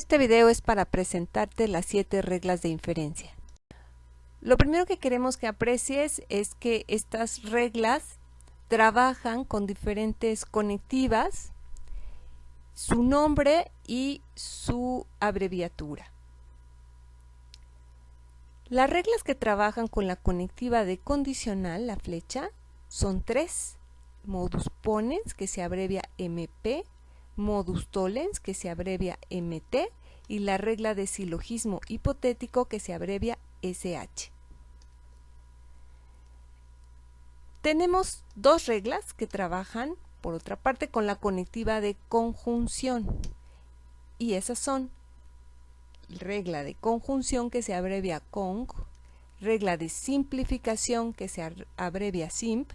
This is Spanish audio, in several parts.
Este video es para presentarte las 7 reglas de inferencia. Lo primero que queremos que aprecies es que estas reglas trabajan con diferentes conectivas, su nombre y su abreviatura. Las reglas que trabajan con la conectiva de condicional, la flecha, son 3. Modus ponens, que se abrevia MP, modus tollens, que se abrevia MT, y la regla de silogismo hipotético, que se abrevia SH. Tenemos 2 reglas que trabajan, por otra parte, con la conectiva de conjunción, y esas son regla de conjunción, que se abrevia CONG, regla de simplificación, que se abrevia SIMP,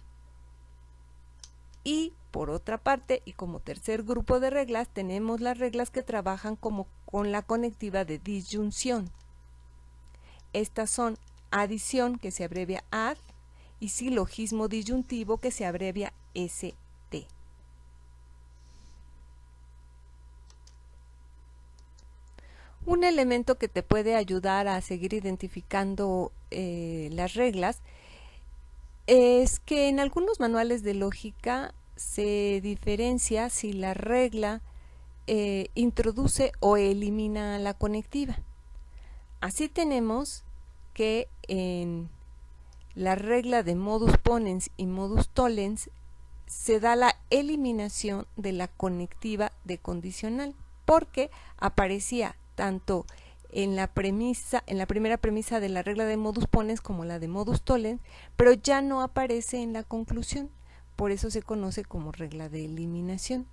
y por otra parte, y como tercer grupo de reglas, tenemos las reglas que trabajan con la conectiva de disyunción. Estas son adición, que se abrevia AD, y silogismo disyuntivo, que se abrevia ST. Un elemento que te puede ayudar a seguir identificando las reglas es que en algunos manuales de lógica se diferencia si la regla introduce o elimina la conectiva. Así tenemos que en la regla de modus ponens y modus tollens se da la eliminación de la conectiva de condicional, porque aparecía tanto en la primera premisa de la regla de modus ponens como la de modus tollens, pero ya no aparece en la conclusión. Por eso se conoce como regla de eliminación.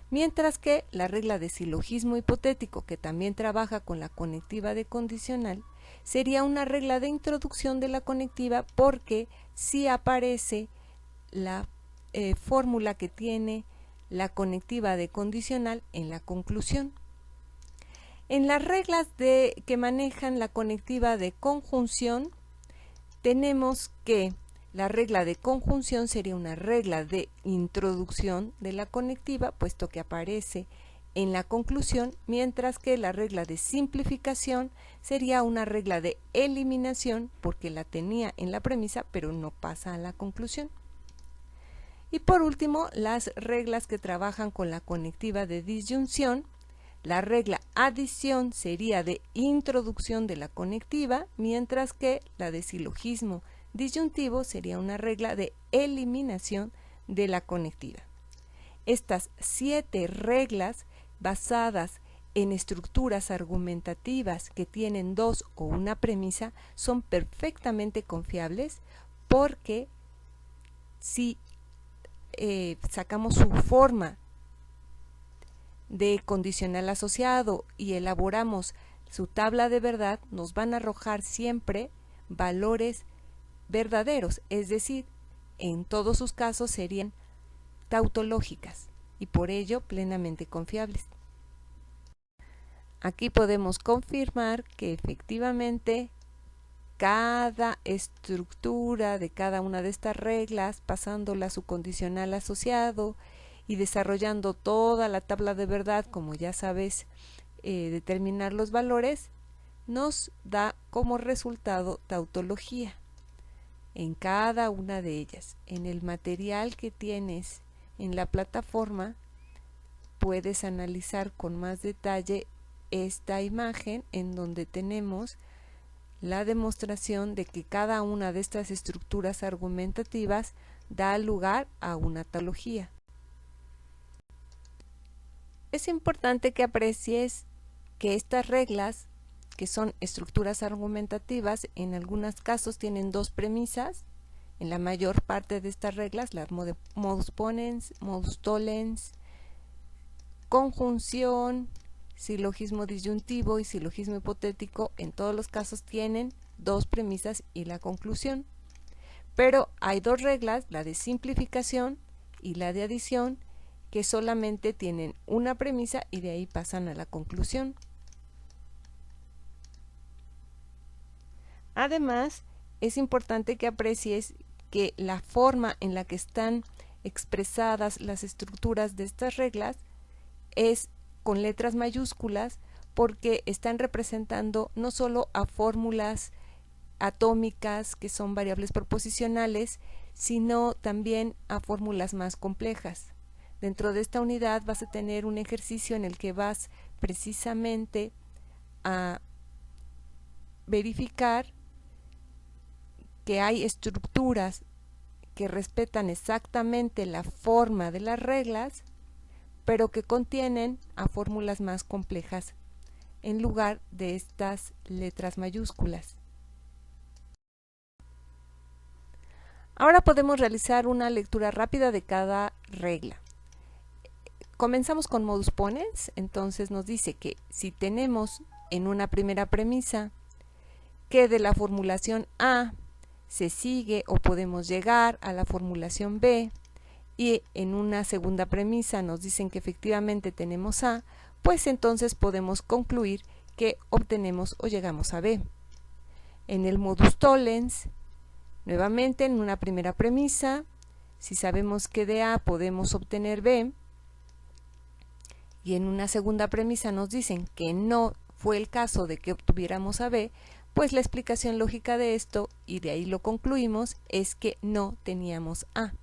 Mientras que la regla de silogismo hipotético, que también trabaja con la conectiva de condicional, sería una regla de introducción de la conectiva, porque sí aparece la fórmula que tiene la conectiva de condicional en la conclusión. En las reglas que manejan la conectiva de conjunción, tenemos que la regla de conjunción sería una regla de introducción de la conectiva, puesto que aparece en la conclusión, mientras que la regla de simplificación sería una regla de eliminación, porque la tenía en la premisa, pero no pasa a la conclusión. Y por último, las reglas que trabajan con la conectiva de disyunción. La regla adición sería de introducción de la conectiva, mientras que la de silogismo disyuntivo sería una regla de eliminación de la conectiva. Estas 7 reglas, basadas en estructuras argumentativas que tienen 2 o una premisa, son perfectamente confiables, porque si sacamos su forma de condicional asociado y elaboramos su tabla de verdad, nos van a arrojar siempre valores verdaderos, es decir, en todos sus casos serían tautológicas y por ello plenamente confiables. Aquí podemos confirmar que efectivamente cada estructura de cada una de estas reglas, pasándola a su condicional asociado y desarrollando toda la tabla de verdad, como ya sabes determinar los valores, nos da como resultado tautología en cada una de ellas. En el material que tienes en la plataforma puedes analizar con más detalle esta imagen, en donde tenemos la demostración de que cada una de estas estructuras argumentativas da lugar a una tautología. Es importante que aprecies que estas reglas, que son estructuras argumentativas, en algunos casos tienen 2 premisas. En la mayor parte de estas reglas, las modus ponens, modus tollens, conjunción, silogismo disyuntivo y silogismo hipotético, en todos los casos tienen 2 premisas y la conclusión. Pero hay 2 reglas, la de simplificación y la de adición, que solamente tienen una premisa y de ahí pasan a la conclusión. Además, es importante que aprecies que la forma en la que están expresadas las estructuras de estas reglas es con letras mayúsculas, porque están representando no solo a fórmulas atómicas que son variables proposicionales, sino también a fórmulas más complejas. Dentro de esta unidad vas a tener un ejercicio en el que vas precisamente a verificar que hay estructuras que respetan exactamente la forma de las reglas, pero que contienen a fórmulas más complejas en lugar de estas letras mayúsculas. Ahora podemos realizar una lectura rápida de cada regla. Comenzamos con modus ponens, entonces nos dice que si tenemos en una primera premisa que de la formulación A se sigue o podemos llegar a la formulación B, y en una segunda premisa nos dicen que efectivamente tenemos A, pues entonces podemos concluir que obtenemos o llegamos a B. En el modus tollens, nuevamente en una primera premisa, si sabemos que de A podemos obtener B, y en una segunda premisa nos dicen que no fue el caso de que obtuviéramos a B, pues la explicación lógica de esto, y de ahí lo concluimos, es que no teníamos A.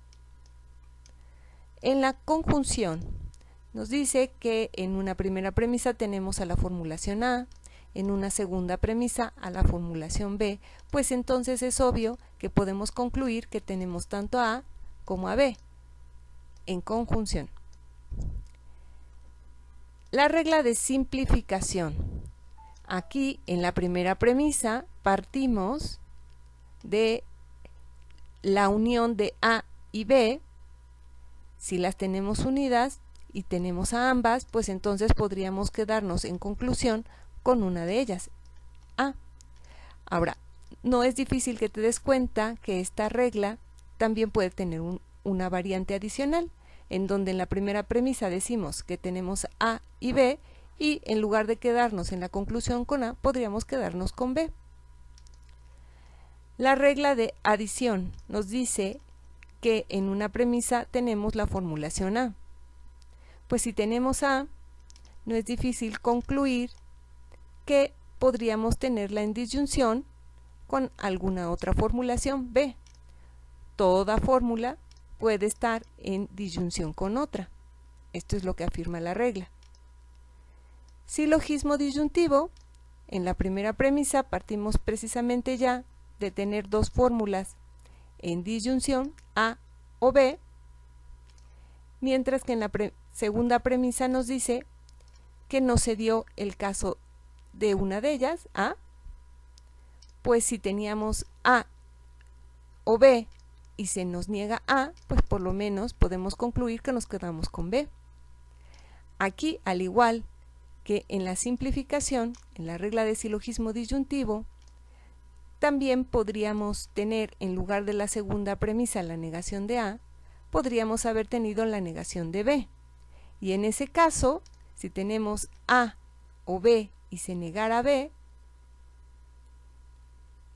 En la conjunción nos dice que en una primera premisa tenemos a la formulación A, en una segunda premisa a la formulación B, pues entonces es obvio que podemos concluir que tenemos tanto a A como a B en conjunción. La regla de simplificación. Aquí en la primera premisa partimos de la unión de A y B. Si las tenemos unidas y tenemos a ambas, pues entonces podríamos quedarnos en conclusión con una de ellas, A. Ahora, no es difícil que te des cuenta que esta regla también puede tener una variante adicional, en donde en la primera premisa decimos que tenemos A y B, y en lugar de quedarnos en la conclusión con A, podríamos quedarnos con B. La regla de adición nos dice que en una premisa tenemos la formulación A. Pues si tenemos A, no es difícil concluir que podríamos tenerla en disyunción con alguna otra formulación B. Toda fórmula puede estar en disyunción con otra. Esto es lo que afirma la regla. Silogismo disyuntivo. En la primera premisa partimos precisamente ya de tener dos fórmulas en disyunción, A o B, mientras que en la segunda premisa nos dice que no se dio el caso de una de ellas, A, pues si teníamos A o B y se nos niega A, pues por lo menos podemos concluir que nos quedamos con B. Aquí, al igual que en la simplificación, en la regla de silogismo disyuntivo, también podríamos tener en lugar de la segunda premisa la negación de A, podríamos haber tenido la negación de B. Y en ese caso, si tenemos A o B y se negara B,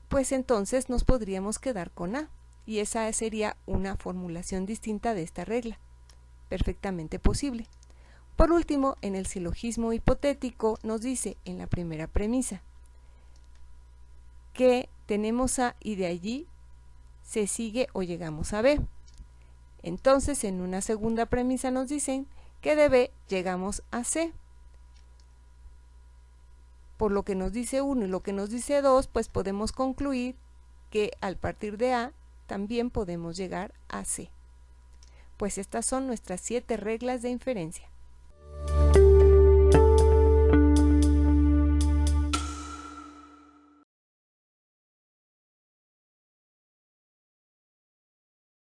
pues entonces nos podríamos quedar con A. Y esa sería una formulación distinta de esta regla, perfectamente posible. Por último, en el silogismo hipotético nos dice en la primera premisa que tenemos A y de allí se sigue o llegamos a B. Entonces, en una segunda premisa nos dicen que de B llegamos a C. Por lo que nos dice 1 y lo que nos dice 2, pues podemos concluir que al partir de A también podemos llegar a C. Pues estas son nuestras 7 reglas de inferencia.